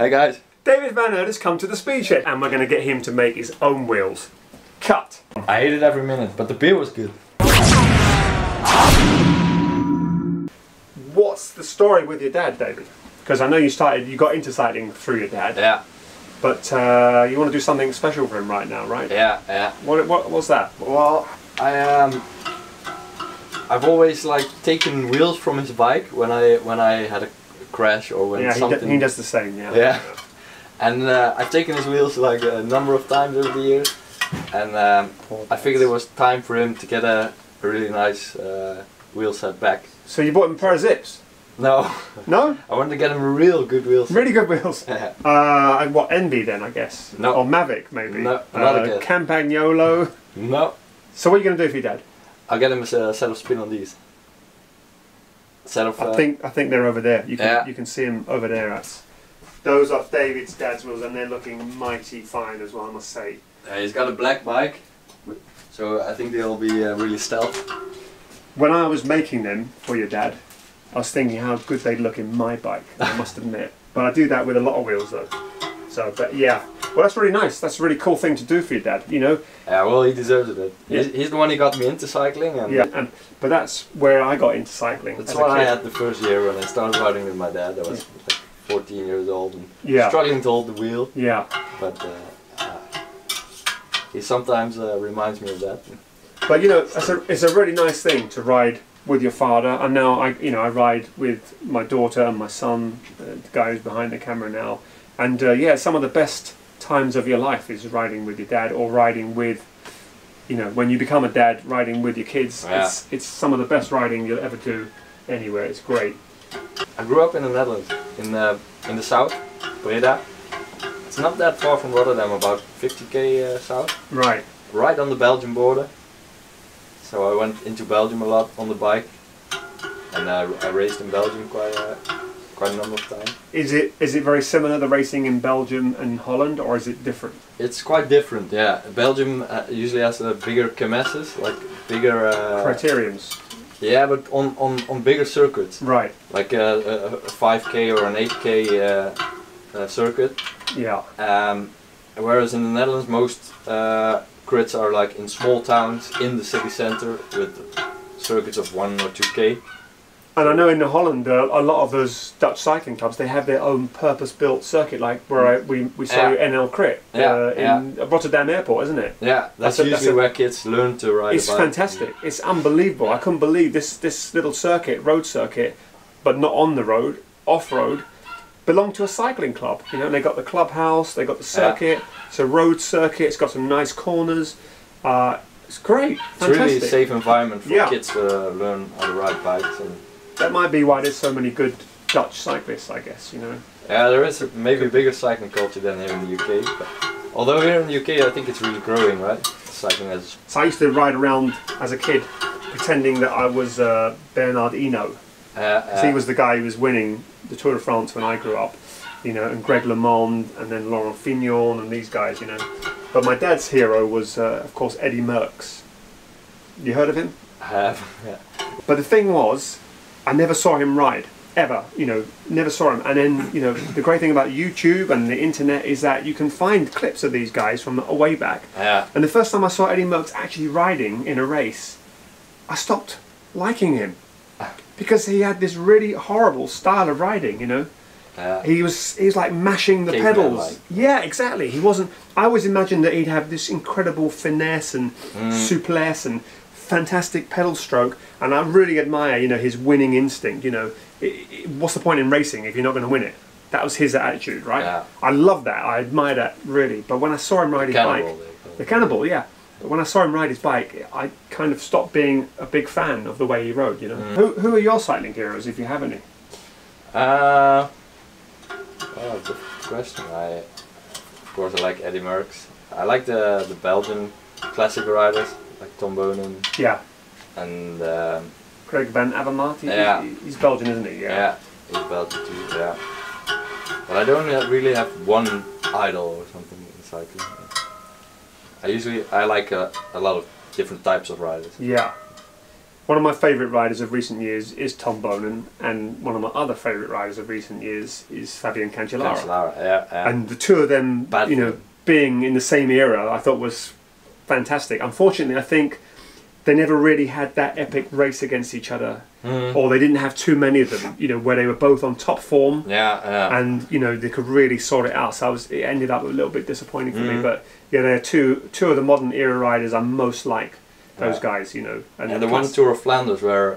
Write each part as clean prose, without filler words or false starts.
Hey guys. David Van Eerd has come to the speed shed and we're going to get him to make his own wheels. Cut! I ate it every minute, but the beer was good. What's the story with your dad, David? Because I know you got into cycling through your dad. Yeah. But you want to do something special for him right now, right? Yeah, yeah. What was that? Well, I've always like taken wheels from his bike when I had a crash or when something. He does the same, yeah. Yeah. And I've taken his wheels like a number of times over the years, and I figured it was time for him to get a really nice wheel set back. So you bought him a pair of zips? No. No? I wanted to get him a real good wheel set. Really good wheels? Yeah. What, Envy then, I guess? No. Or Mavic, maybe? No, not again. Campagnolo? No. So what are you going to do for your dad? I'll get him a set of spin on these. Set of, I think they're over there. You can see them over there. Those are David's dad's wheels and they're looking mighty fine as well, I must say. He's got a black bike, so I think they'll be really stealth. When I was making them for your dad, I was thinking how good they'd look in my bike, I must admit. But I do that with a lot of wheels though. So, but yeah. Well, that's really nice. That's a really cool thing to do for your dad, you know. Yeah, well, he deserves it. He's the one who got me into cycling. And yeah, but that's where I got into cycling. That's what I had the first year when I started riding with my dad. I was like 14 years old and struggling to hold the wheel. Yeah. But he sometimes reminds me of that. But you know, it's a really nice thing to ride with your father. And now I ride with my daughter and my son, the guy who's behind the camera now. And yeah, some of the best times of your life is riding with your dad, or riding with, you know, when you become a dad, riding with your kids. Yeah. It's some of the best riding you'll ever do anywhere. It's great. I grew up in the Netherlands, in the south, Breda. It's not that far from Rotterdam, about 50k south. Right. Right on the Belgian border. So I went into Belgium a lot on the bike, and I raced in Belgium quite a number of times. Is it very similar, the racing in Belgium and Holland, or is it different? It's quite different, yeah. Belgium usually has bigger kermesses, like bigger criteriums. Yeah, but on bigger circuits. Right. Like a 5k or an 8k circuit. Yeah. Whereas in the Netherlands, most crits are like in small towns in the city centre with circuits of 1 or 2k. And I know in Holland, a lot of those Dutch cycling clubs, they have their own purpose-built circuit, like where we saw NL Crit in Rotterdam Airport, isn't it? Yeah, that's usually where kids learn to ride a bike. It's fantastic. It's unbelievable. I couldn't believe this little circuit, road circuit, but not on the road, off-road, belonged to a cycling club. You know, and they got the clubhouse, they got the circuit. It's a road circuit. It's got some nice corners. It's great. It's fantastic. Really a safe environment for kids to learn how to ride bikes. And that might be why there's so many good Dutch cyclists, I guess, you know. Yeah, there is maybe a bigger cycling culture than here in the UK. But although here in the UK, I think it's really growing, right? Cycling as. So I used to ride around as a kid, pretending that I was Bernard Hinault. He was the guy who was winning the Tour de France when I grew up, you know, and Greg LeMond, and then Laurent Fignon, and these guys, you know. But my dad's hero was, of course, Eddy Merckx. You heard of him? I have, yeah. But the thing was, I never saw him ride, ever, you know, never saw him. And then, you know, the great thing about YouTube and the internet is that you can find clips of these guys from a way back. Yeah. And the first time I saw Eddy Merckx actually riding in a race, I stopped liking him. Because he had this really horrible style of riding, you know. He was like mashing the pedals. Yeah, exactly. He wasn't. I always imagined that he'd have this incredible finesse and souplesse and fantastic pedal stroke, and I really admire, you know, his winning instinct. You know, what's the point in racing if you're not going to win it? That was his attitude, right? Yeah. I love that. I admire that really. But when I saw him ride his bike, the cannibal, yeah. But when I saw him ride his bike, I kind of stopped being a big fan of the way he rode. You know, who are your cycling heroes, if you have any? Oh, good question. Of course, I like Eddy Merckx. I like the Belgian classic riders like Tom Bonen. Yeah. And Craig Van Avermaet. Yeah. He's Belgian, isn't he? Yeah. He's Belgian too. Yeah. But I don't really have one idol or something in cycling. I like a lot of different types of riders. Yeah. One of my favourite riders of recent years is Tom Bonen, and one of my other favourite riders of recent years is Fabian Cancellara. Yeah. And the two of them, you know, being in the same era, I thought was fantastic. Unfortunately, I think they never really had that epic race against each other, or they didn't have too many of them, you know, where they were both on top form, and you know they could really sort it out. So it ended up a little bit disappointing for me. But yeah, they're two of the modern era riders I most like. Those guys, you know, and the one Tour of Flanders where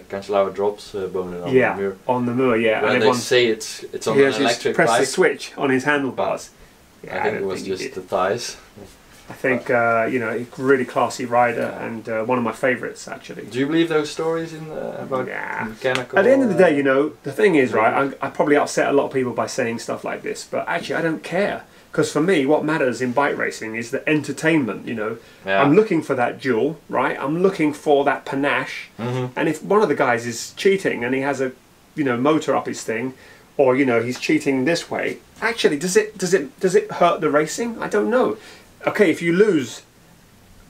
Cancellara drops Bonen on the Muur. On the Muur, yeah. And they say it's on an electric bike. Press the switch on his handlebars. Yeah, I think it was just the thighs. I think you know, a really classy rider, and one of my favourites actually. Do you believe those stories about mechanical? At the end of the day, you know, the thing is, right, I probably upset a lot of people by saying stuff like this, but actually I don't care. Because for me, what matters in bike racing is the entertainment, you know. I'm looking for that duel, right? I'm looking for that panache. And if one of the guys is cheating and he has a, you know, motor up his thing, or, you know, he's cheating this way, actually, does it hurt the racing? I don't know. Okay, if you lose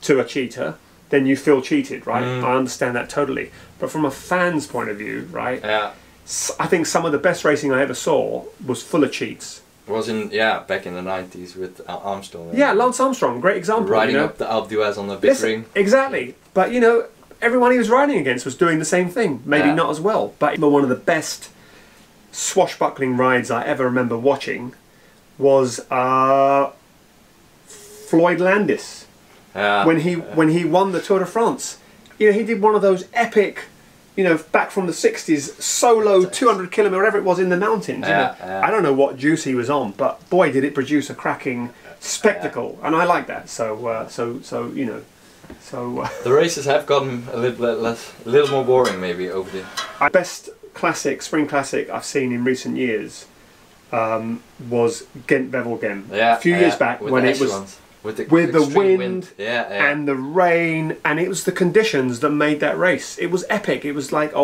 to a cheater, then you feel cheated, right? I understand that totally. But from a fan's point of view, right? I think some of the best racing I ever saw was full of cheats. Was in back in the 90s with Armstrong. Yeah, Lance Armstrong, great example. Riding you know? up the Alpe d'Huez on the big ring. Exactly, but you know, everyone he was riding against was doing the same thing. Maybe not as well, but one of the best swashbuckling rides I ever remember watching was Floyd Landis when he won the Tour de France. You know, he did one of those epic, you know, back from the 60s, solo 200 kilometer, whatever it was, in the mountains. You know? I don't know what juice he was on, but boy, did it produce a cracking spectacle, and I like that. So you know, the races have gotten a little more boring, maybe over the best classic, spring classic I've seen in recent years was Gent-Wevelgem. A few years back when it was. With the wind and the rain, and it was the conditions that made that race. It was epic. It was like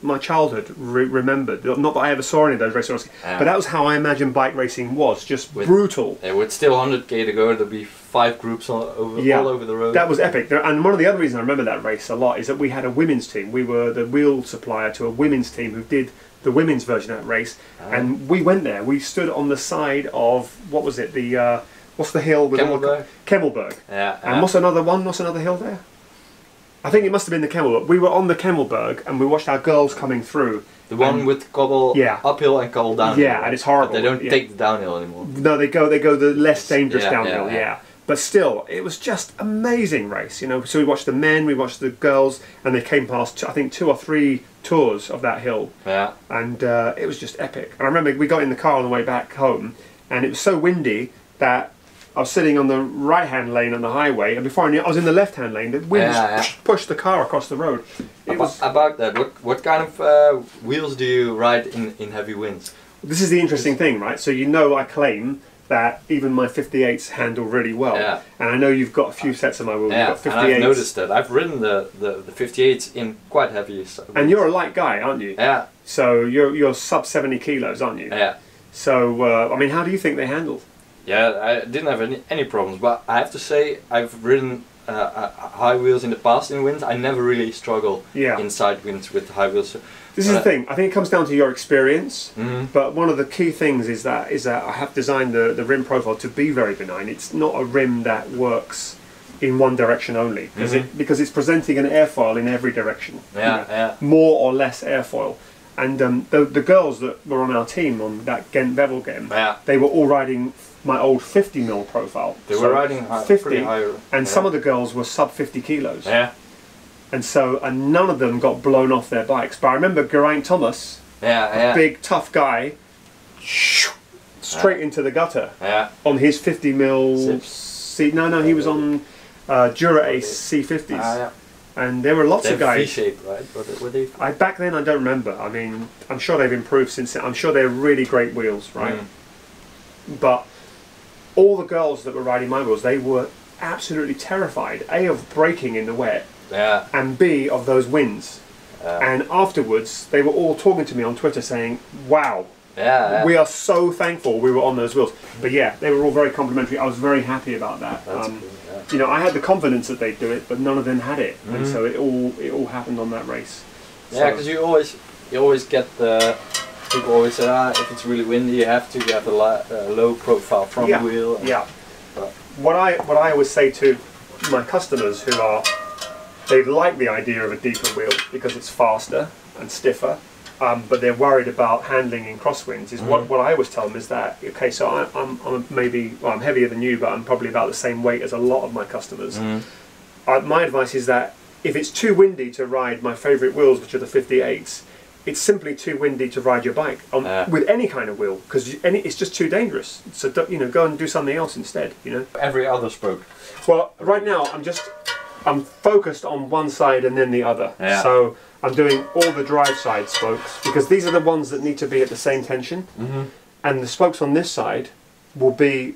my childhood remembered. Not that I ever saw any of those races, but that was how I imagined bike racing was, just brutal. With still 100k to go, there'd be 5 groups all over the road. That was epic. And one of the other reasons I remember that race a lot is that we had a women's team. We were the wheel supplier to a women's team who did the women's version of that race, and we went there. We stood on the side of, what was it, the what's the hill with Kemmelberg. And what's another one? What's another hill there? I think it must have been the Kemmelberg. We were on the Kemmelberg and we watched our girls coming through. The one with cobble uphill and cobble downhill. Yeah, and it's horrible. But they don't take the downhill anymore. No, they go the less dangerous downhill. Yeah. But still, it was just amazing race, you know. So we watched the men, we watched the girls, and they came past, I think, 2 or 3 tours of that hill. And it was just epic. And I remember we got in the car on the way back home, and it was so windy that I was sitting on the right-hand lane on the highway, and before I knew it, I was in the left-hand lane. The wind pushed the car across the road. About that, what kind of wheels do you ride in heavy winds? This is the interesting thing, right? So you know I claim that even my 58s handle really well, and I know you've got a few sets of my wheels. You've got 58s. And I've noticed that. I've ridden the 58s in quite heavy winds. And you're a light guy, aren't you? Yeah. So you're sub 70 kilos, aren't you? Yeah. So I mean, how do you think they handled? Yeah, I didn't have any problems, but I have to say I've ridden high wheels in the past in winds. I never really struggle inside winds with high wheels. This is the thing. I think it comes down to your experience. But one of the key things is that I have designed the rim profile to be very benign. It's not a rim that works in one direction only, because it's presenting an airfoil in every direction. More or less airfoil. And the girls that were on our team on that Gent-Wevelgem, they were all riding my old 50mm profile. They were riding 50, pretty high. And some of the girls were sub 50 kilos. And so, and none of them got blown off their bikes. But I remember Geraint Thomas, a big tough guy, straight into the gutter on his 50mm C. No, he was on Dura Ace C50s. And there were lots of guys. V-shaped, right? Were they? Back then, I don't remember. I mean, I'm sure they've improved since then. I'm sure they're really great wheels, right? But all the girls that were riding my wheels, they were absolutely terrified. A, of braking in the wet, and B, of those winds. And afterwards, they were all talking to me on Twitter saying, "Wow, We are so thankful we were on those wheels. But yeah, they were all very complimentary. I was very happy about that. That's cool, you know, I had the confidence that they'd do it, but none of them had it, and so it all happened on that race. Yeah, because you always get the people always say, if it's really windy, you have to have a low profile front wheel. Yeah. What I always say to my customers who are, they like the idea of a deeper wheel because it's faster and stiffer, but they're worried about handling in crosswinds. Is what I always tell them is that, okay, so I'm heavier than you, but I'm probably about the same weight as a lot of my customers. My advice is that if it's too windy to ride my favourite wheels, which are the 58s, it's simply too windy to ride your bike with any kind of wheel, because it's just too dangerous. So go and do something else instead. You know. Every other spoke. Well, right now I'm focused on one side and then the other. Yeah. So I'm doing all the drive side spokes because these are the ones that need to be at the same tension, and the spokes on this side will be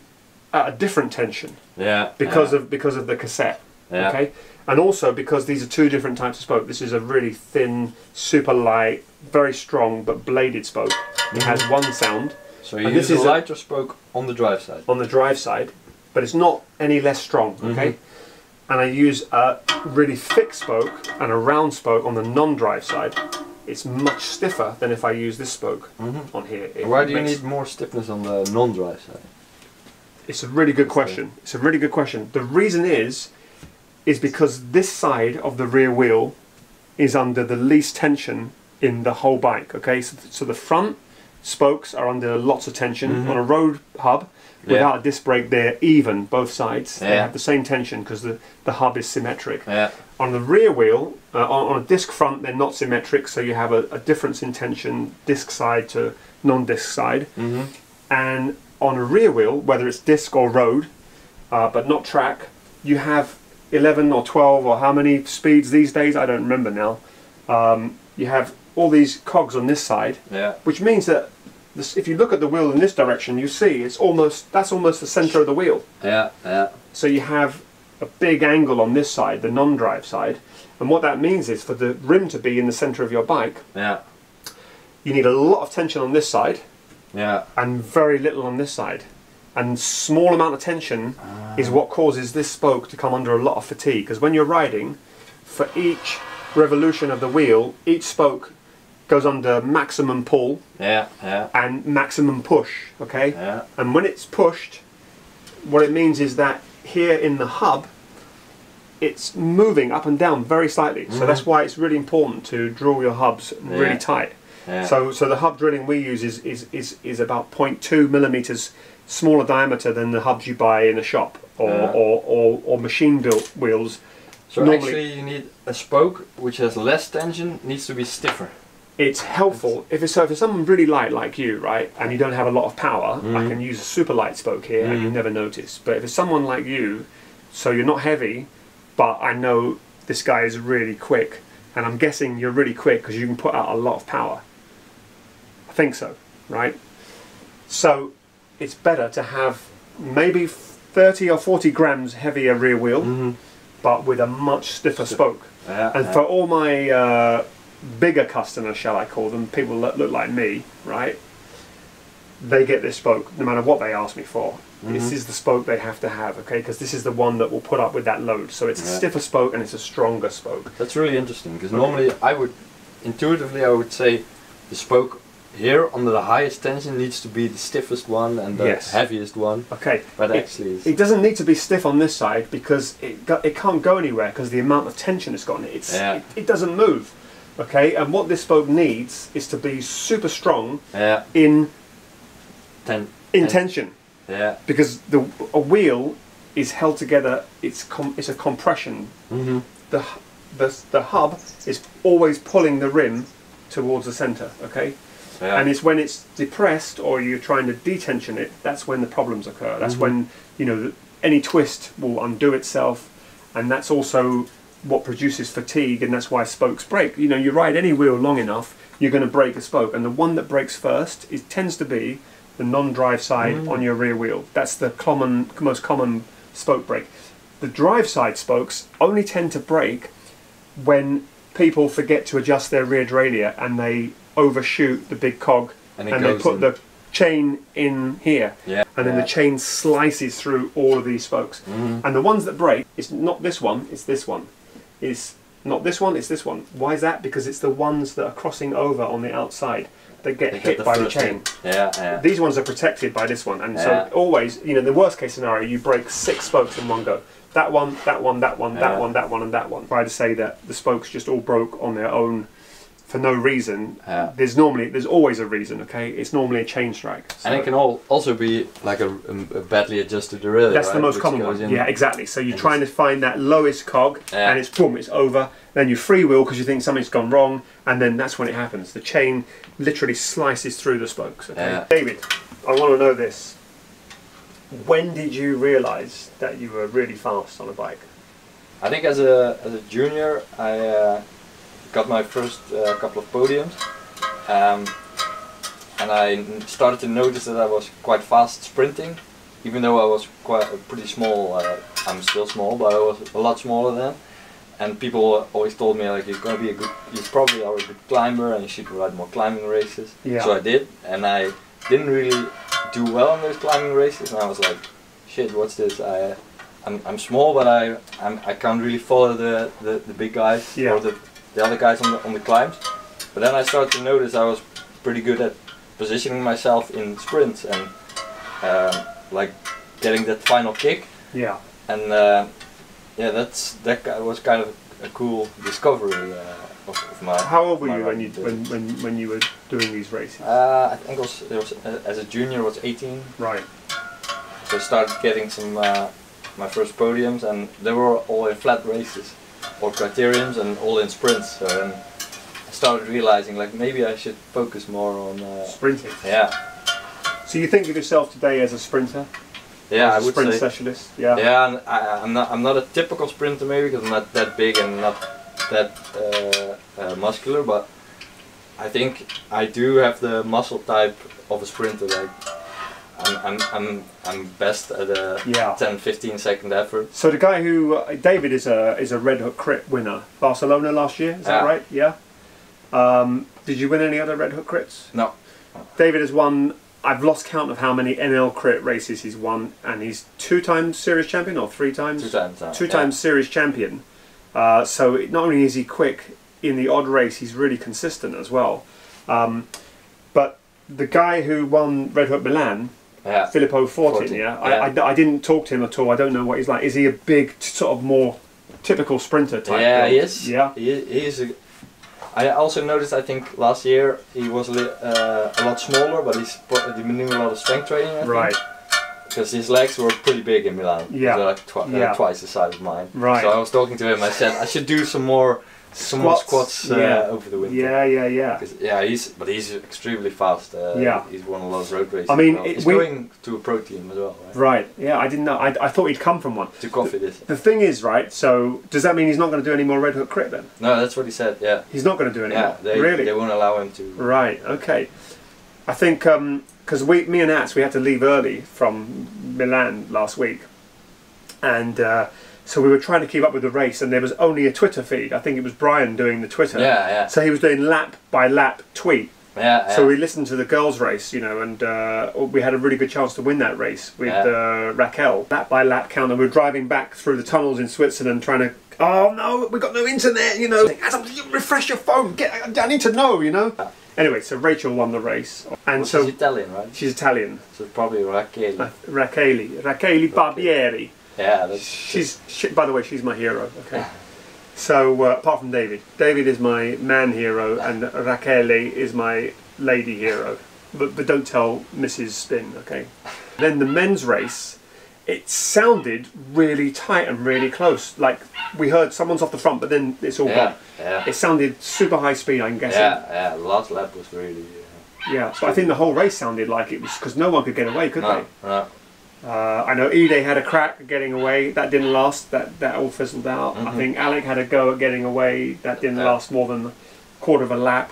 at a different tension. Yeah. Because of the cassette. Yeah. Okay. And also because these are two different types of spoke. This is a really thin, super light, very strong but bladed spoke. It has one sound. So you use a lighter spoke on the drive side. On the drive side, but it's not any less strong. Okay. And I use a really thick spoke and a round spoke on the non-drive side. It's much stiffer than if I use this spoke on here. Why do you need more stiffness on the non-drive side? It's a really good question. It's a really good question. The reason is because this side of the rear wheel is under the least tension in the whole bike. Okay, so the front spokes are under lots of tension. On a road hub without a disc brake, they're even both sides. They have the same tension because the hub is symmetric. On the rear wheel, on a disc front, they're not symmetric, so you have a difference in tension disc side to non-disc side. And on a rear wheel, whether it's disc or road, but not track, you have 11 or 12 or how many speeds these days, I don't remember now. You have all these cogs on this side, which means that if you look at the wheel in this direction, you see that's almost the center of the wheel. So you have a big angle on this side, the non-drive side, and what that means is for the rim to be in the center of your bike, you need a lot of tension on this side, and very little on this side. And small amount of tension is what causes this spoke to come under a lot of fatigue, because when you're riding, for each revolution of the wheel, each spoke goes under maximum pull and maximum push, okay? And when it's pushed, what it means is that here in the hub, it's moving up and down very slightly. So that's why it's really important to drill your hubs really tight. So the hub drilling we use is about 0.2 millimeters smaller diameter than the hubs you buy in a shop or machine built wheels. So actually you need a spoke which has less tension, needs to be stiffer. It's helpful if it's someone really light like you, right, and you don't have a lot of power. I can use a super light spoke here and you never notice. But if it's someone like you, so you're not heavy, but I know this guy is really quick, and I'm guessing you're really quick because you can put out a lot of power. I think so, right? So it's better to have maybe 30 or 40 grams heavier rear wheel, but with a much stiffer spoke. And for all my bigger customers, shall I call them, people that look like me, right? They get this spoke no matter what they ask me for. This is the spoke they have to have, okay? Because this is the one that will put up with that load. So it's a stiffer spoke and it's a stronger spoke. That's really interesting, because normally intuitively I would say the spoke here under the highest tension needs to be the stiffest one and the heaviest one. Okay. But actually it doesn't need to be stiff on this side because it can't go anywhere because the amount of tension it's got in it. It doesn't move. Okay, and what this spoke needs is to be super strong in tension. Because a wheel is held together. It's a compression. The hub is always pulling the rim towards the center. Okay, and it's when it's depressed or you're trying to detension it, that's when the problems occur. That's when any twist will undo itself, and that's also what produces fatigue, and that's why spokes break. You ride any wheel long enough, you're going to break a spoke, and the one that breaks first tends to be the non-drive side on your rear wheel. That's the most common spoke break. The drive side spokes only tend to break when people forget to adjust their rear derailleur and they overshoot the big cog and they put the chain in here, and then the chain slices through all of these spokes. And the ones that break, it's not this one, it's this one. It's not this one, it's this one. Why is that? Because it's the ones that are crossing over on the outside that get hit by the chain. These ones are protected by this one, and so always, you know, the worst case scenario, you break 6 spokes in one go. That one, that one, that one, that one, that one, and that one. Try to say that the spokes just all broke on their own for no reason. There's always a reason. Okay, it's normally a chain strike. So. And it can also be like a badly adjusted derailleur. That's the most common one. Yeah, exactly. So you're trying to find that lowest cog, and it's boom, it's over. Then you freewheel because you think something's gone wrong, and then that's when it happens. The chain literally slices through the spokes. Okay? David, I want to know this. When did you realise that you were really fast on a bike? I think as a junior, I got my first couple of podiums, and I started to notice that I was quite fast sprinting, even though I was pretty small. I'm still small, but I was a lot smaller then. And people always told me, like, you probably are a good climber, and you should ride more climbing races. So I did, and I didn't really do well in those climbing races, and I was like, shit, what's this? I'm small, but I can't really follow the big guys or the other guys on the climbs. But then I started to notice I was pretty good at positioning myself in sprints and like getting that final kick. And that was kind of a cool discovery of my. How old were you when you were doing these races? I think it was as a junior, I was 18. Right. So I started getting some my first podiums, and they were all in flat races or criteriums and all in sprints. So then I started realizing, like, maybe I should focus more on sprinting. Yeah. So you think of yourself today as a sprinter? Yeah, I would sprint say. specialist. Yeah. Yeah, and I'm not a typical sprinter maybe because I'm not that big and not that muscular, but I think I do have the muscle type of a sprinter. Like I'm best at a 10-15 second effort. So the guy who David is a Red Hook Crit winner, Barcelona last year. Is that right? Yeah. Did you win any other Red Hook Crits? No. David has won. I've lost count of how many NL Crit races he's won, and he's 2 times series champion, or 3 times? 2 times. 2 times series champion. So not only is he quick in the odd race, he's really consistent as well. But the guy who won Red Hook Milan, Filippo Fortin, I didn't talk to him at all. I don't know what he's like. Is he a big, sort of more typical sprinter type? Yeah, he is. Yeah, he is. I also noticed, I think last year he was a lot smaller, but he's been doing a lot of strength training, I think. Because his legs were pretty big in Milan. Yeah. They're like twice the size of mine. Right. So I was talking to him, I said I should do some more squats over the winter. Yeah. He's extremely fast. He's won a lot of road races. I mean, he's going to a pro team as well. Right. Yeah, I didn't know. I thought he'd come from one. To coffee this. The thing is, right, so does that mean he's not going to do any more Red Hook Crit then? No, that's what he said, yeah. He's not going to do any more? Really? They won't allow him to. Right, okay. I think, because me and Ats, we had to leave early from Milan last week. And so we were trying to keep up with the race, and there was only a Twitter feed. I think it was Brian doing the Twitter. Yeah. So he was doing lap by lap tweet. Yeah. So we listened to the girls' race, you know, and we had a really good chance to win that race with Raquel. Lap by lap count, and we were driving back through the tunnels in Switzerland trying to, oh no, we got no internet, you know. Refresh your phone, I need to know, you know. Anyway, so Rachel won the race. And so she's Italian, right? She's Italian. So it's probably Raquel. Raquel Barbieri. Yeah, by the way, she's my hero. Okay. So apart from David is my man hero, and Raquel is my lady hero. But don't tell Mrs. Spin, okay? Then the men's race, it sounded really tight and really close. Like we heard someone's off the front, but then it's all gone. Yeah. It sounded super high speed, I'm guessing. Yeah. The last lap was really. Yeah, but I think the whole race sounded like it was because no one could get away, could they? No. I know Eerd had a crack at getting away. That didn't last. That all fizzled out. I think Alec had a go at getting away. That didn't last more than a quarter of a lap.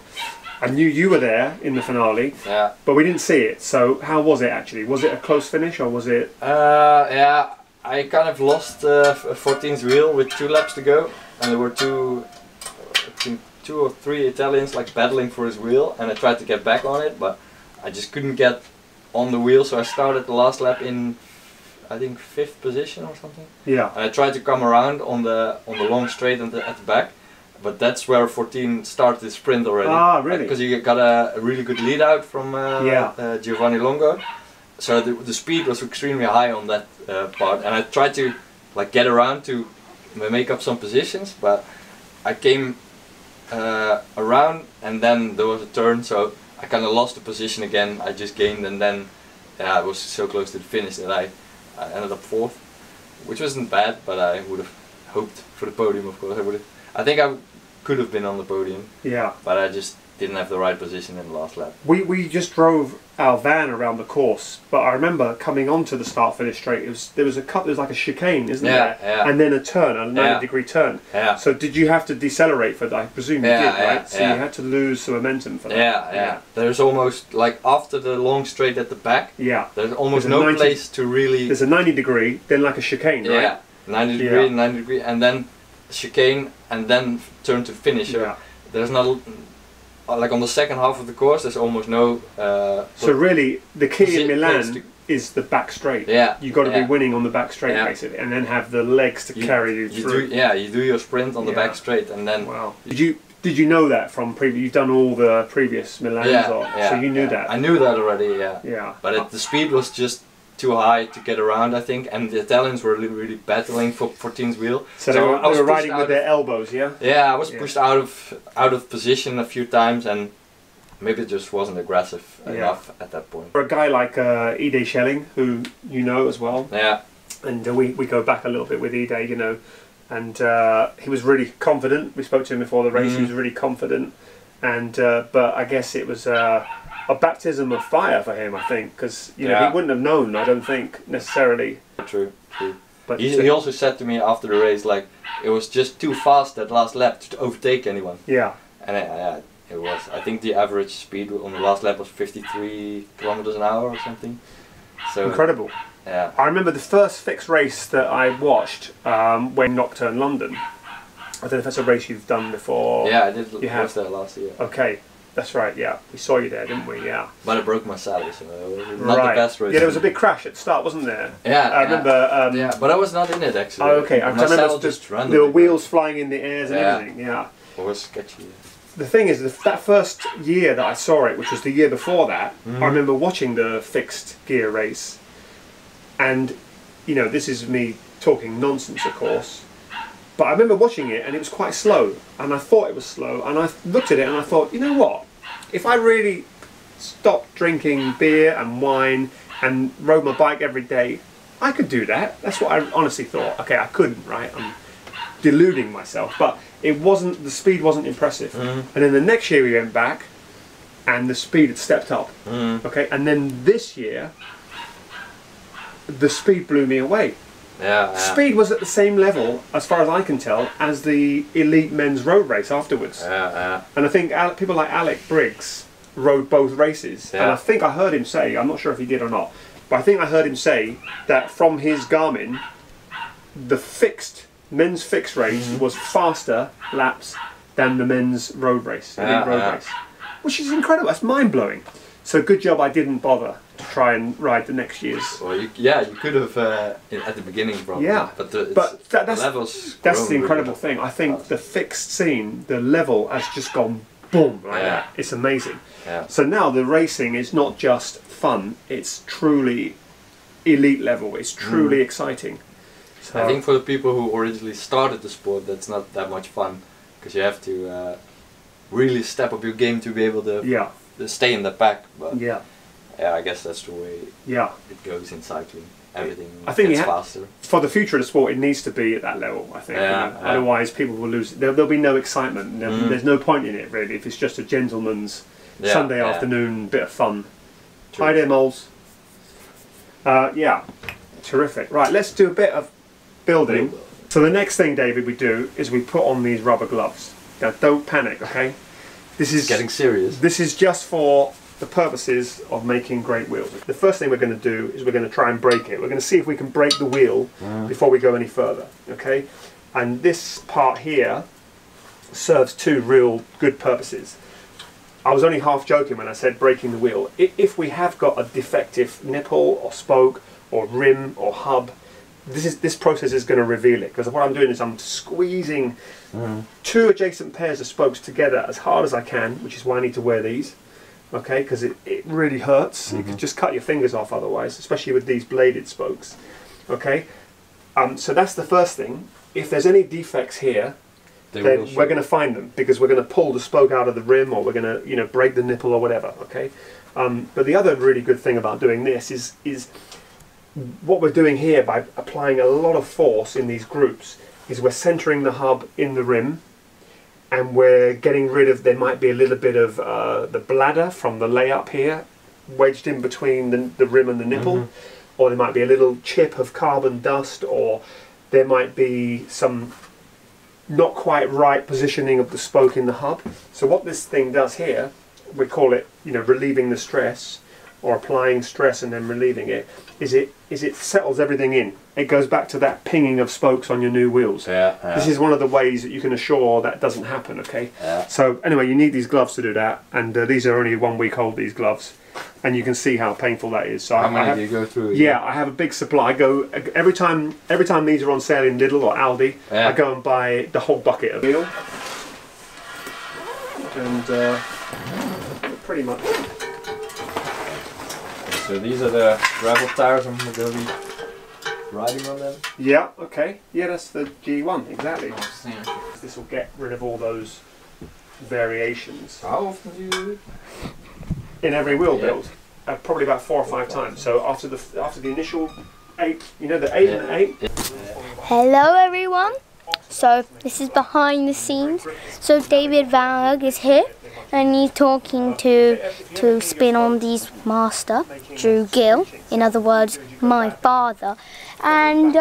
I knew you were there in the finale, but we didn't see it. So how was it actually? Was it a close finish or was it? Yeah, I kind of lost 14's wheel with 2 laps to go, and there were two or three Italians like battling for his wheel, and I tried to get back on it, but I just couldn't get on the wheel, so I started the last lap in, I think, 5th position or something. Yeah. And I tried to come around on the long straight at the back, but that's where 14 started the sprint already. Ah, really? Because you got a really good lead out from Giovanni Longo, so the speed was extremely high on that part, and I tried to like get around to make up some positions, but I came around and then there was a turn, so I kind of lost the position again. I just gained, and then I was so close to the finish that I ended up 4th, which wasn't bad, but I would have hoped for the podium, of course. I think I could have been on the podium. Yeah. But I just didn't have the right position in the last lap. We just drove our van around the course, but I remember coming onto the start-finish straight. There was like a chicane, isn't there? Yeah. And then a turn, a 90-degree turn. Yeah. So did you have to decelerate for that? I presume you did, right? So you had to lose some momentum for that. Yeah. There's almost like after the long straight at the back. Yeah. There's almost no place to really. There's a 90-degree, then like a chicane, right? Yeah. 90-degree, and then chicane, and then turn to finish. So there's not. Like on the second half of the course, there's almost no. So really, the key in Milan is the back straight. Yeah. You got to be winning on the back straight basically, and then have the legs to carry you through. You do your sprint on the back straight, and then. Wow. Did you know that from previous? You've done all the previous Milans, so you knew that. I knew that already. Yeah. Yeah. But the speed was just too high to get around, I think, and the Italians were really battling for 14's wheel. So they were riding with their elbows, yeah? Yeah, I was pushed out of position a few times, and maybe it just wasn't aggressive enough at that point. For a guy like Eerd Schelling, who you know as well, and we go back a little bit with Eerd, you know, and he was really confident. We spoke to him before the race. He was really confident, and but I guess it was a baptism of fire for him, I think, because you know he wouldn't have known, I don't think, necessarily. True. But he also said to me after the race, like, it was just too fast that last lap to overtake anyone. Yeah. And it was. I think the average speed on the last lap was 53 kilometers an hour or something. So incredible. Yeah. I remember the first fixed race that I watched when Nocturne London. I don't know if that's a race you've done before. Yeah, I did. Was there last year. Okay. That's right, yeah. We saw you there, didn't we? Yeah. But I broke my saddle, so it was not the best race. Yeah, there was a big crash at the start, wasn't there? Yeah. I remember. Yeah, but I was not in it actually. Oh, okay. I remember just there were wheels flying in the airs and everything. Yeah. It was sketchy. The thing is, that first year that I saw it, which was the year before that, I remember watching the fixed gear race, and you know, this is me talking nonsense, of course. But I remember watching it, and it was quite slow, and I thought it was slow, and I looked at it and I thought, you know what? If I really stopped drinking beer and wine and rode my bike every day, I could do that. That's what I honestly thought. Okay, I couldn't, right? I'm deluding myself, but it wasn't. The speed wasn't impressive. And then the next year we went back, and the speed had stepped up. Okay, and then this year, the speed blew me away. Speed was at the same level, as far as I can tell, as the elite men's road race afterwards. And I think people like Alec Briggs rode both races. And I think I heard him say, I'm not sure if he did or not, but I think I heard him say that from his Garmin, the men's fixed race was faster laps than the men's road race, elite road race. Which is incredible, that's mind-blowing. So good job I didn't bother to try and ride the next year's. Well, you could have at the beginning probably. Yeah, but that's the incredible thing. I think the fixed scene, the level has just gone boom like that. It's amazing. So now the racing is not just fun; it's truly elite level. It's truly exciting. So I think for the people who originally started the sport, that's not that much fun because you have to really step up your game to be able to. Stay in the pack, but I guess that's the way it goes in cycling. Everything gets faster. For the future of the sport, it needs to be at that level, I think. Otherwise, people will lose. There'll be no excitement. There's no point in it, really, if it's just a gentleman's Sunday afternoon bit of fun. True. Hi there, Moles. Terrific. Right, let's do a bit of building. So the next thing, David, we do is we put on these rubber gloves. Now, don't panic, okay? This is getting serious. This is just for the purposes of making great wheels. The first thing we're going to do is we're going to try and break it. We're going to see if we can break the wheel before we go any further, okay? And this part here serves two real good purposes. I was only half joking when I said breaking the wheel. If we have got a defective nipple or spoke or rim or hub, this process is going to reveal it, because what I'm doing is I'm squeezing two adjacent pairs of spokes together as hard as I can, which is why I need to wear these, okay, because it really hurts. You could just cut your fingers off otherwise, especially with these bladed spokes, okay. So that's the first thing. If there's any defects here, then we're going to find them, because we're going to pull the spoke out of the rim, or we're going to, you know, break the nipple or whatever, okay. But the other really good thing about doing this is what we're doing here by applying a lot of force in these groups is we're centering the hub in the rim, and we're getting rid of, there might be a little bit of the bladder from the layup here wedged in between the rim and the nipple, or there might be a little chip of carbon dust, or there might be some not quite right positioning of the spoke in the hub. So what this thing does here, we call it, you know, relieving the stress, or applying stress and then relieving it, is it settles everything in. It goes back to that pinging of spokes on your new wheels. This is one of the ways that you can assure that doesn't happen, okay? So anyway, you need these gloves to do that, and these are only 1 week old, these gloves, and you can see how painful that is. So how many do you go through? Yeah, I have a big supply. I go every time these are on sale in Lidl or Aldi, I go and buy the whole bucket of wheel, and pretty much. So these are the gravel tires I'm going to be riding on them? Yeah, okay. Yeah, that's the G1, exactly. This will get rid of all those variations. How often do you do it? In every wheel build. Probably about 4 or 5 times. So after the initial 8, you know, the 8 and the 8. Hello everyone. So this is behind the scenes. So David Van Hug is here, and he's talking to spin on these master, Drew Gill, in other words, my father, and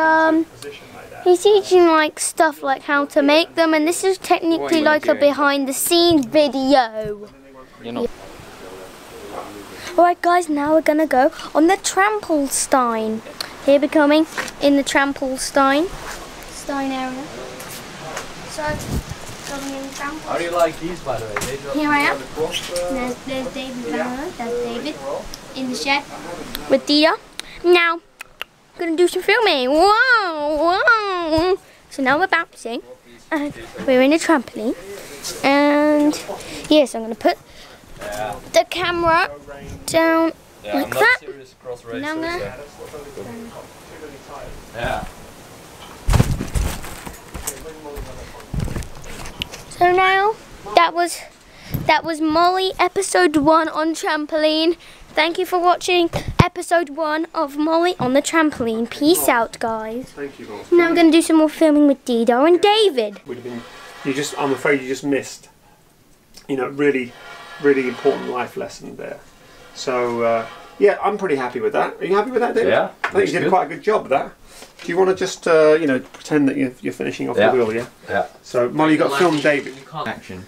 he's teaching like stuff like how to make them, and this is technically like a behind the scenes video. Alright guys, now we're gonna go on the Trampelstein. Here we're coming in the Trampelstein area. So, going in Trampelstein. How do you like these, by the way? Here I am. There's David Van. That's David in the shed with Dita. Now, I'm gonna do some filming. Wow, wow. So now we're bouncing, and we're in a trampoline. And yes, I'm gonna put the camera down like that. Now I'm gonna. So now that was Molly episode 1 on trampoline. Thank you for watching episode 1 of Molly on the trampoline. Peace out, guys. Thank you, Molly. Now I'm going to do some more filming with Dido and David. I'm afraid you just missed, you know, really important life lesson there. So yeah, I'm pretty happy with that. Are you happy with that, David? Yeah. I think you did quite a good job of that. Do you want to just, you know, pretend that you're finishing off the wheel, yeah? Yeah. So, Molly, you've got to film David. Action.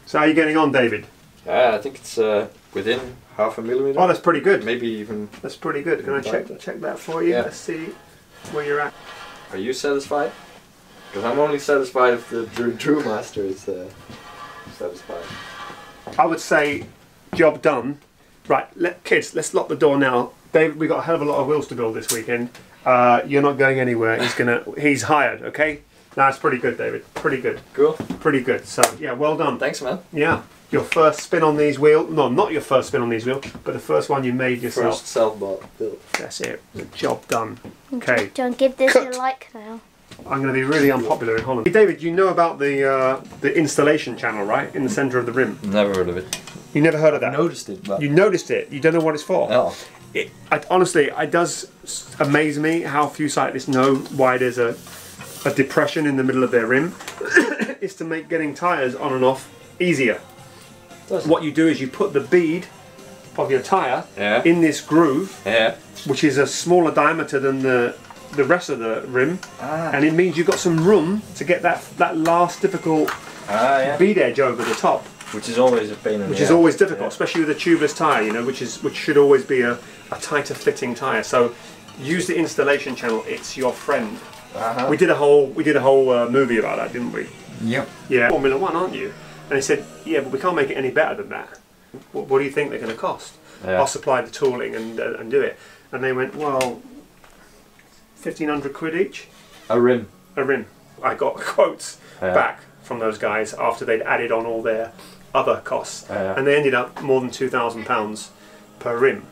So, how are you getting on, David? Yeah, I think it's within 0.5 millimeter. Oh, that's pretty good. Maybe even. That's pretty good. Can I check that for you? Yeah. Let's see where you're at. Are you satisfied? Because I'm only satisfied if the Drew Master is satisfied. I would say, job done. Right, kids, let's lock the door now. David, we've got a hell of a lot of wheels to build this weekend. You're not going anywhere. He's hired, okay? That's pretty good, David. Pretty good. Cool. Pretty good. So, yeah, well done. Thanks, man. Yeah. Your first spin on these wheels. No, not your first spin on these wheels, but the first one you made yourself. First self-built. That's it. The job done. Okay. Don't give this a like now. I'm going to be really unpopular in Holland. Hey, David, you know about the installation channel, right? In the centre of the rim. Never heard of it. You never heard of that? I noticed it. But you noticed it? You don't know what it's for? No. Honestly, it does amaze me how few cyclists know why there's a depression in the middle of their rim. It's to make getting tyres on and off easier. What you do is you put the bead of your tyre in this groove, which is a smaller diameter than the rest of the rim, and it means you've got some room to get that last difficult bead edge over the top. Which is always a pain in the ass. Which is always difficult, especially with a tubeless tyre, you know, which should always be a tighter fitting tyre. So use the installation channel. It's your friend. We did a whole movie about that, didn't we? Yep. Yeah. Formula One, aren't you? And he said, yeah, but we can't make it any better than that. What do you think they're going to cost? I'll supply the tooling and do it. And they went, well, 1,500 quid each. A rim. A rim. I got quotes back from those guys after they'd added on all their other costs, and they ended up more than £2,000 per rim.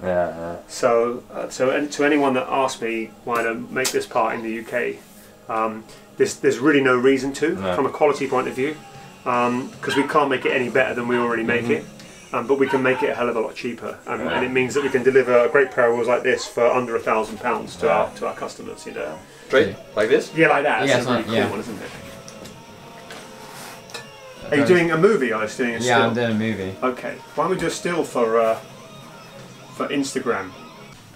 So, and to anyone that asked me why to make this part in the UK, there's really no reason to, from a quality point of view, because we can't make it any better than we already make it. But we can make it a hell of a lot cheaper, and it means that we can deliver a great pair of wheels like this for under £1,000 to our customers. You know, straight like this. Yeah, like that. That's a really cool one, isn't it? Are you doing a movie? Or are you doing a still? Yeah, I'm doing a movie. Okay, why don't we do a still for Instagram?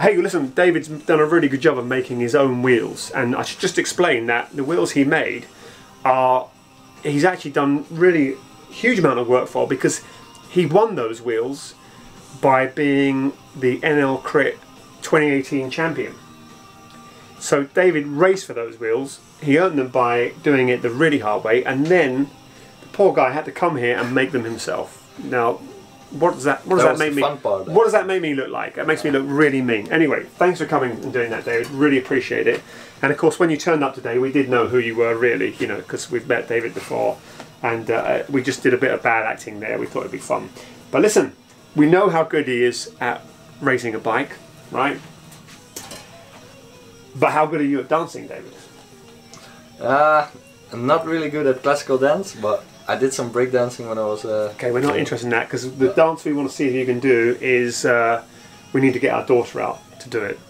Hey, listen, David's done a really good job of making his own wheels, and I should just explain that the wheels he made he's actually done really huge amount of work for, because he won those wheels by being the NL Crit 2018 champion. So David raced for those wheels. He earned them by doing it the really hard way, and then the poor guy had to come here and make them himself. Now, what does that make me? What does that make me look like? It makes me look really mean. Anyway, thanks for coming and doing that, David. Really appreciate it. And of course, when you turned up today, we did know who you were, really. You know, because we've met David before. And we just did a bit of bad acting there. We thought it'd be fun. But listen, we know how good he is at racing a bike, right? But how good are you at dancing, David? I'm not really good at classical dance, but I did some breakdancing when I was... Okay, we're not interested in that, because the dance we want to see if you can do is... we need to get our daughter out to do it.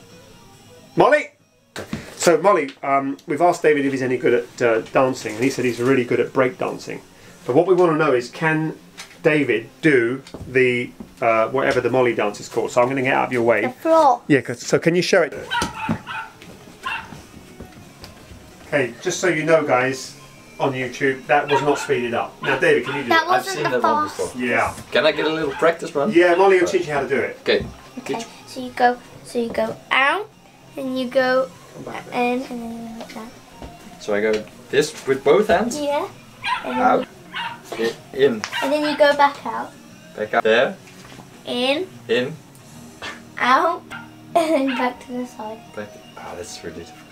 Molly! So Molly, we've asked David if he's any good at dancing, and he said he's really good at break dancing. But what we want to know is, can David do the whatever the Molly dance is called? So I'm going to get out of your way. The floor. Yeah. So can you show it? Okay, just so you know, guys, on YouTube, that was not speeded up. Now, David, can you do that? I've seen that one before. Yeah. Can I get a little practice run? Yeah, Molly will teach you how to do it. Okay. Okay. So you go out, and you go. And then like that. So I go this with both hands? Yeah. And then out. In. And then you go back out. Back out. There. In. In. Out. And then back to the side. Back. Oh, that's really difficult.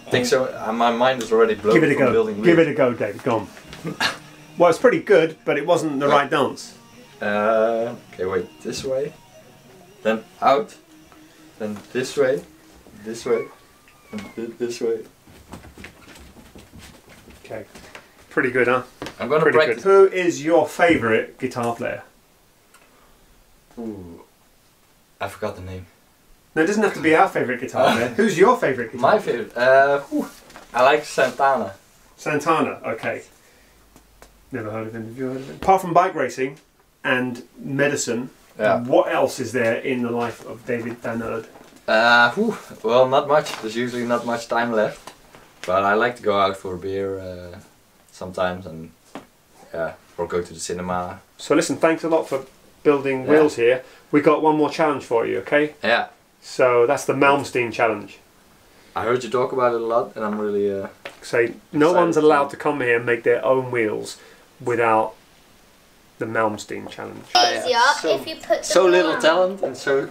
I think so. My mind is already blown. Give it a go. Give it a go, David. Go on. Well, it's pretty good, but it wasn't the right dance. Okay, wait. This way. Then out. Then this way. This way. This way. Okay. Pretty good, huh? I'm gonna practice. Good. Who is your favourite guitar player? Ooh. I forgot the name. No, it doesn't have to be our favourite guitar player. Who's your favourite guitar player? My favourite? I like Santana. Santana, okay. Never heard of him. Have you heard of him? Apart from bike racing and medicine, what else is there in the life of David Van Eerd? Well, not much. There's usually not much time left, but I like to go out for a beer sometimes, and or go to the cinema. So listen, thanks a lot for building wheels here. We got one more challenge for you, okay? Yeah. So that's the Malmsteen challenge. I heard you talk about it a lot, and I'm really say no one's allowed to come here and make their own wheels without the Malmsteen challenge. Easier if you put so little talent and so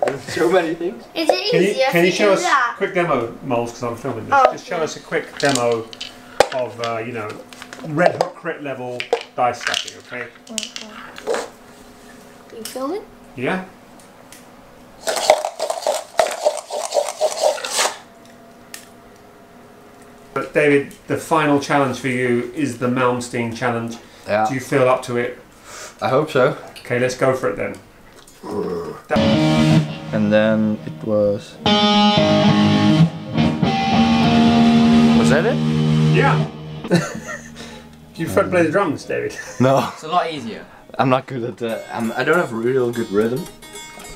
many things. Is it easier? Can you show us a quick demo, Moles? Because I'm filming this. Just show us a quick demo of you know, red hook crit level dice stacking. Okay. You filming? Yeah. But David, the final challenge for you is the Malmsteen challenge. Yeah. Do you feel up to it? I hope so. Okay, let's go for it then. And then it was... Was that it? Yeah! Do you prefer to play the drums, David? No. It's a lot easier. I'm not good at I don't have real good rhythm.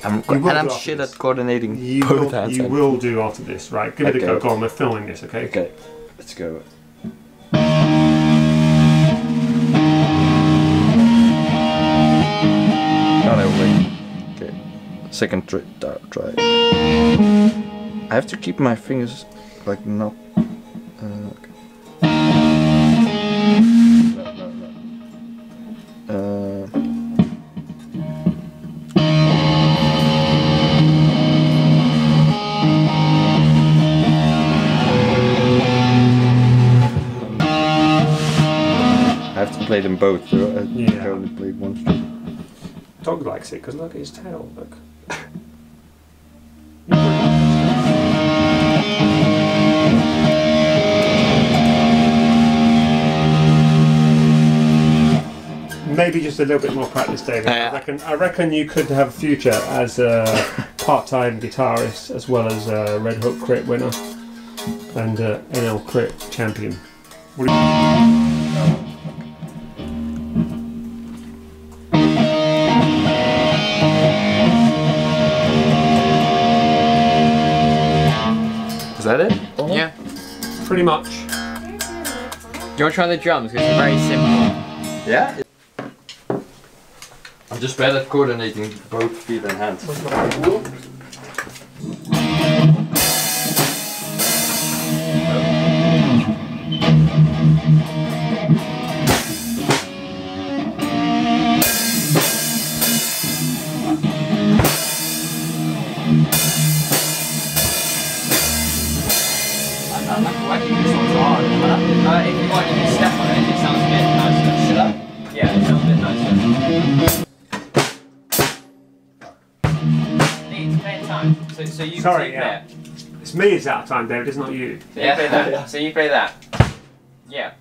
I'm shit at coordinating both hands. You will do after this, right? Give it a go. Go on, we're filming this, okay? Okay, let's go. Okay, second try. I have to keep my fingers like not. Okay. I have to play them both. So I only played one string. Dog likes it because look at his tail. Look. Maybe just a little bit more practice, David. I reckon you could have a future as a part-time guitarist as well as a Red Hook Crit winner and NL Crit champion. What do you Is that it? Yeah. Pretty much. Do you want to try the drums? Because it's very simple. Yeah? I'm just bad at coordinating both feet and hands. Why do you think this one's hard? If you want, you can step on it. It sounds a bit nicer. Should I? Yeah, it sounds a bit nicer. Need to play in time. So you Sorry, play it. It's me it's out of time, David, it's not you. So you play that. So you play that. Yeah.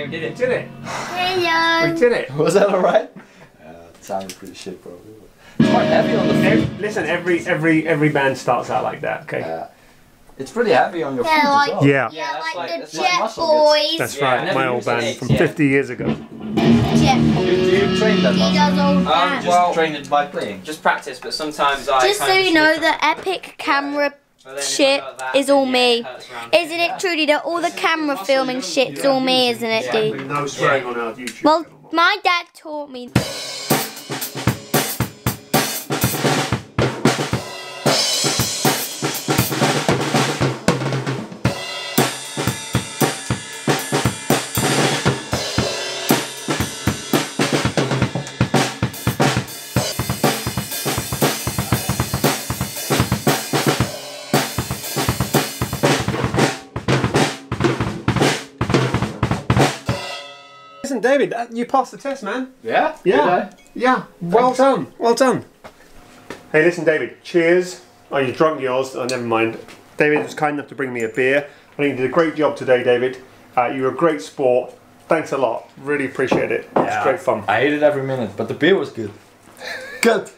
We did it. Hello. We did it. Was that alright? It sounded pretty shit probably. It's quite heavy on the feet. Listen, every band starts out like that, okay? It's pretty heavy on your feet as well. Yeah. Yeah, that's like the that's Jet muscle Boys. That's Yeah, I right, never my old used band it, from yeah. 50 years ago. Jet Boys. Do you train that He muscle? does all that. Just train it by playing. Just practice, but sometimes I. Just so you know, the epic camera shit is all me. Isn't it, Trudy, that all the camera filming shit's all me, isn't it, Dee? No swearing on our YouTube. Well, my dad taught me. Listen, David, you passed the test, man. Yeah? Yeah. Yeah. Well done. Well done. Hey, listen, David. Cheers. Oh, you drunk yours? Oh, never mind. David was kind enough to bring me a beer. I think you did a great job today, David. You were a great sport. Thanks a lot. Really appreciate it. It was great fun. I hated every minute, but the beer was good. Good.